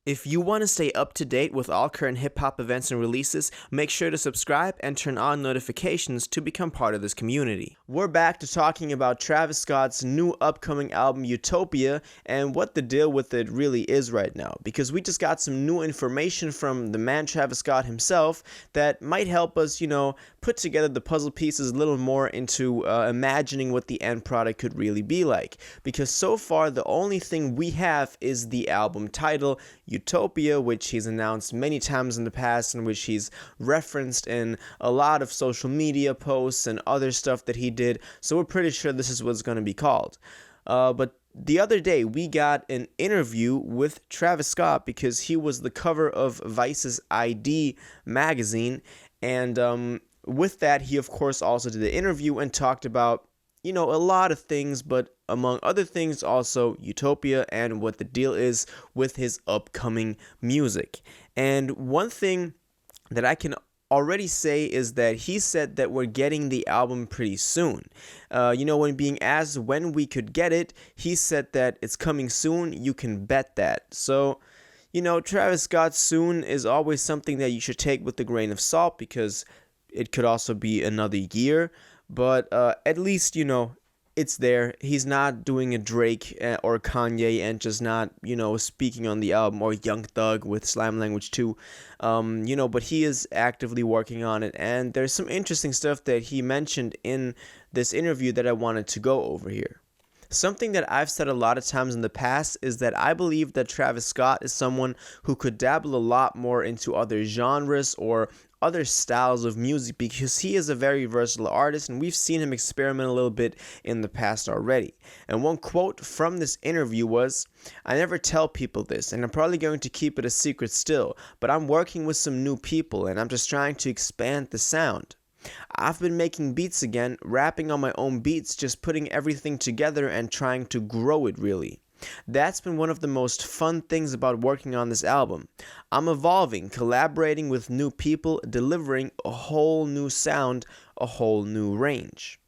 If you want to stay up to date with all current hip hop events and releases, make sure to subscribe and turn on notifications to become part of this community. We're back to talking about Travis Scott's new upcoming album Utopia and what the deal with it really is right now, because we just got some new information from the man Travis Scott himself that might help us, put together the puzzle pieces a little more into imagining what the end product could really be like. Because so far, the only thing we have is the album title, Utopia, which he's announced many times in the past and which he's referenced in a lot of social media posts and other stuff that he did. So we're pretty sure this is what it's going to be called. But the other day, we got an interview with Travis Scott because he was the cover of Vice's ID magazine. And with that, he, of course, also did the interview and talked about a lot of things, but among other things, also Utopia and what the deal is with his upcoming music. And one thing that I can already say is that he said that we're getting the album pretty soon. When being asked when we could get it, he said that it's coming soon. You can bet that. So, Travis Scott soon is always something that you should take with a grain of salt because it could also be another year. But at least, it's there. He's not doing a Drake or Kanye and just not, speaking on the album, or Young Thug with Slam Language 2. But he is actively working on it. And there's some interesting stuff that he mentioned in this interview that I wanted to go over here. Something that I've said a lot of times in the past is that I believe that Travis Scott is someone who could dabble a lot more into other genres or other styles of music because he is a very versatile artist and we've seen him experiment a little bit in the past already. And one quote from this interview was, "I never tell people this and I'm probably going to keep it a secret still, but I'm working with some new people and I'm just trying to expand the sound. I've been making beats again, rapping on my own beats, just putting everything together and trying to grow it really. That's been one of the most fun things about working on this album. I'm evolving, collaborating with new people, delivering a whole new sound, a whole new range."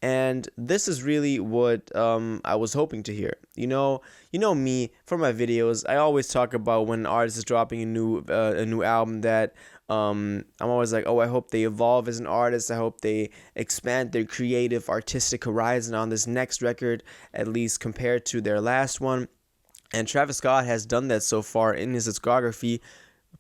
And this is really what I was hoping to hear. You know me, for my videos, I always talk about when an artist is dropping a new album that I'm always like, oh, I hope they evolve as an artist. I hope they expand their creative, artistic horizon on this next record, at least compared to their last one. And Travis Scott has done that so far in his discography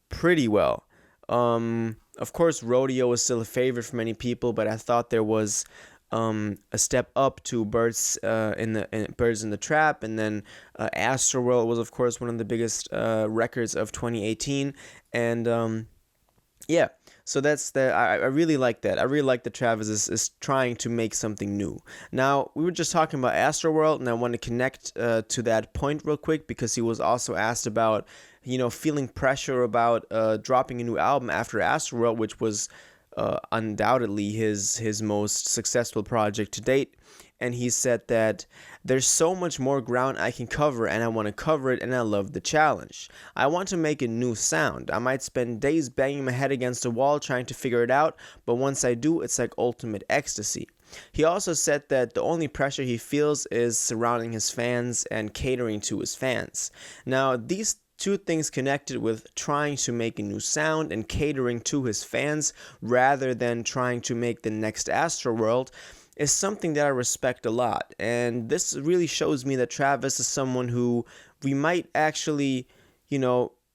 pretty well. Of course, Rodeo is still a favorite for many people, but I thought there was a step up to Birds in the Trap, and then Astroworld was, of course, one of the biggest records of 2018, and yeah, so that's I really like that. I really like that Travis is trying to make something new. Now, we were just talking about Astroworld, and I want to connect to that point real quick because he was also asked about, feeling pressure about dropping a new album after Astroworld, which was undoubtedly his most successful project to date. And he said that there's so much more ground I can cover and I want to cover it and I love the challenge. I want to make a new sound. I might spend days banging my head against a wall trying to figure it out, but once I do, it's like ultimate ecstasy. He also said that the only pressure he feels is surrounding his fans and catering to his fans. Now, these two things connected with trying to make a new sound and catering to his fans rather than trying to make the next Astroworld is something that I respect a lot. And this really shows me that Travis is someone who we might actually,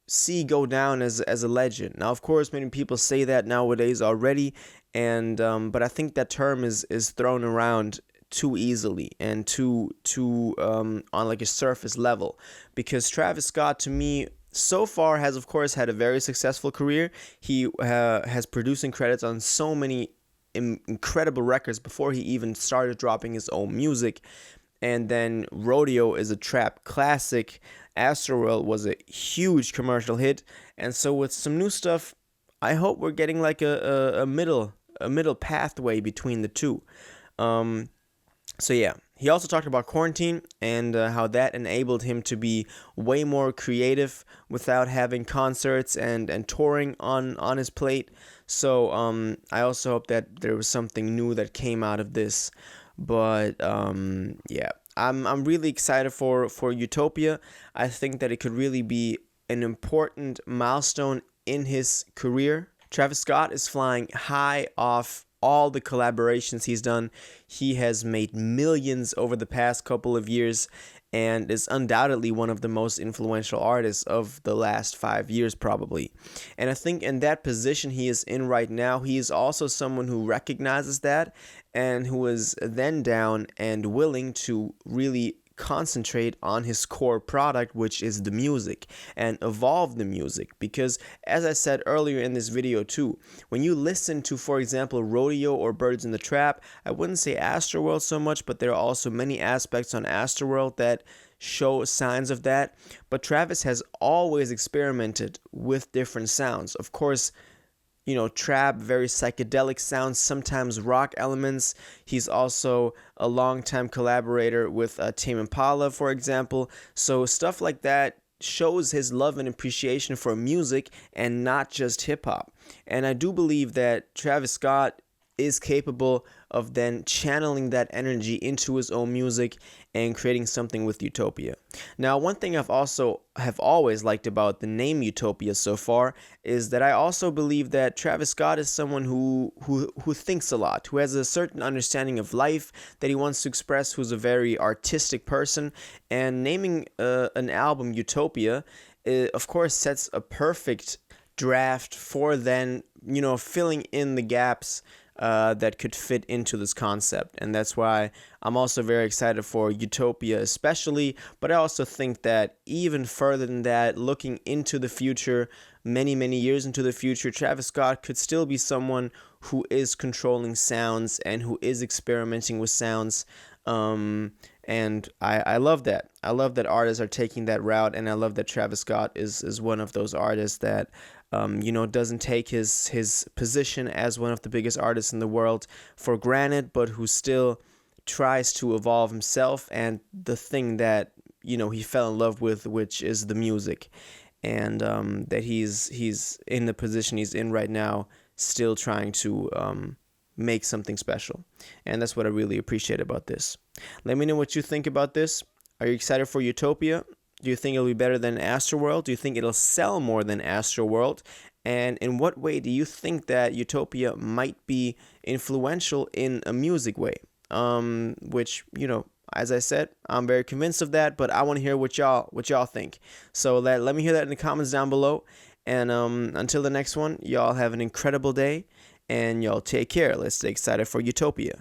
see go down as a legend. Now, of course, many people say that nowadays already, and but I think that term is thrown around too easily and too on like a surface level, because Travis Scott, to me, so far has, of course, had a very successful career. He has producing credits on so many incredible records before he even started dropping his own music. And then Rodeo is a trap classic. Astroworld was a huge commercial hit. And so with some new stuff, I hope we're getting like a middle pathway between the two. So yeah, he also talked about quarantine and how that enabled him to be way more creative without having concerts and touring on his plate. So I also hope that there was something new that came out of this. But yeah, I'm really excited for Utopia. I think that it could really be an important milestone in his career. Travis Scott is flying high off all the collaborations he's done. He has made millions over the past couple of years and is undoubtedly one of the most influential artists of the last 5 years probably. And I think in that position he is in right now, he is also someone who recognizes that and who is then down and willing to really concentrate on his core product, which is the music, and evolve the music. Because as I said earlier in this video too, when you listen to, for example, Rodeo or Birds in the Trap, I wouldn't say Astroworld so much, but there are also many aspects on Astroworld that show signs of that. But Travis has always experimented with different sounds. Of course, you know, trap, very psychedelic sounds, sometimes rock elements. He's also a longtime collaborator with Tame Impala, for example. So stuff like that shows his love and appreciation for music and not just hip-hop. And I do believe that Travis Scott is capable of then channeling that energy into his own music and creating something with Utopia. Now, one thing have always liked about the name Utopia so far is that I also believe that Travis Scott is someone who thinks a lot, who has a certain understanding of life that he wants to express, who's a very artistic person, and naming an album Utopia, of course, sets a perfect draft for then, you know, filling in the gaps that could fit into this concept. And that's why I'm also very excited for Utopia especially, but I also think that even further than that, looking into the future, many years into the future, Travis Scott could still be someone who is controlling sounds and who is experimenting with sounds. And I love that. I love that artists are taking that route, and I love that Travis Scott is one of those artists that you know, doesn't take his position as one of the biggest artists in the world for granted, but who still tries to evolve himself and the thing that, you know, he fell in love with, which is the music. And that he's in the position he's in right now, still trying to make something special. And that's what I really appreciate about this. Let me know what you think about this. Are you excited for Utopia? Do you think it'll be better than Astroworld? Do you think it'll sell more than Astroworld? And in what way do you think that Utopia might be influential in a music way? Which, you know, as I said, I'm very convinced of that, but I want to hear what y'all think. So let me hear that in the comments down below. And until the next one, y'all have an incredible day, and y'all take care. Let's stay excited for Utopia.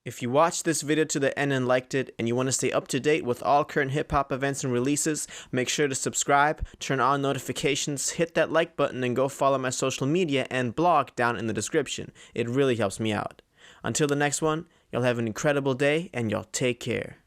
If you watched this video to the end and liked it, and you want to stay up to date with all current hip-hop events and releases, make sure to subscribe, turn on notifications, hit that like button, and go follow my social media and blog down in the description. It really helps me out. Until the next one, y'all have an incredible day, and y'all take care.